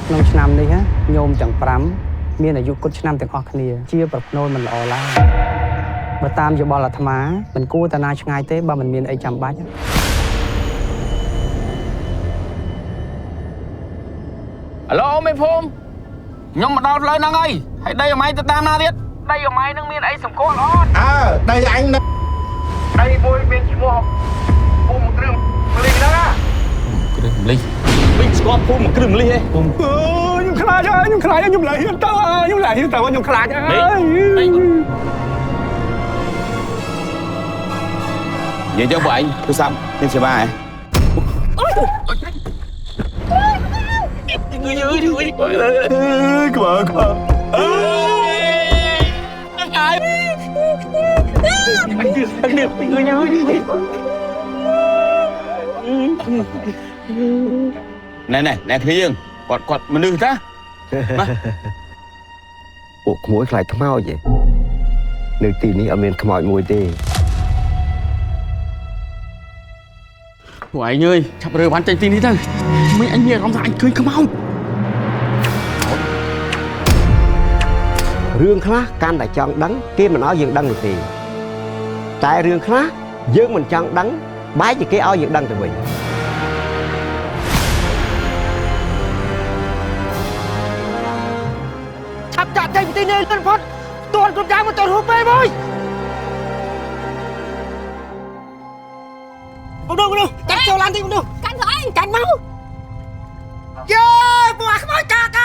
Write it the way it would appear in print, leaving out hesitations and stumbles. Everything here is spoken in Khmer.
ក្នុងឆ្នាំនេះញោមទាំង5មានអាយុគត់ឆ្នាំទាំងអស់គ្នាជាប្រផ្នូលមិនល្អឡើយបើតាមយោបល់អាត្មាមិនគួរតាណាឆ្ងាយទេបើមិនមានអីចាំបាច់ឡូមេភូមិខ្ញុំមកដល់ផ្លូវហ្នឹងហើយដីអម៉ៃទៅតាមណាទៀតដីអម៉ៃនឹងមានអីសម្គាល់អត់ដីអញដីមួយមានឈ្មោះភូមិគ្រឿងម្លិះហ្នឹងគ្រឿងម្លិះវិញស្គាល់ភូមិគ្រឿងម្លិះទេខ្ញុំខ្លាចហើយខ្ញុំឡើងហ៊ានទៅខ្ញុំខ្លាចហើយនិយាយទៅបងអញទូរស័ព្ទមានសេវាហ៎ក្បាលណែគ្នាយើងគាត់មនុស្សតាពួកក្មួយខ្លាចខ្មោចឯនៅទីនេះអត់មានខ្មោចមួយទេពួកឯងអើយឆាប់រើបានចេញទីនេះទៅមិនអញមានអារម្មណ៍ថាអញឃើញខ្មោចរឿងខ្លះកាន់តែចង់ដឹងគេមិនឲ្យយើងដឹងនោះទេតែរឿងខ្លះយើងមិនចង់ដឹងបែរជាគេឲ្យយើងដឹងទៅវិញឆាប់ចាក់ចេញពីទីនេះលឿនផុតទាន់គ្រប់យ៉ាងមកទៅរូបពេលមួយមនុស្សកាត់ចូលឡានទីមនុស្សកាន់ទៅអីកាន់មកយេពួកអាខ្មោចកា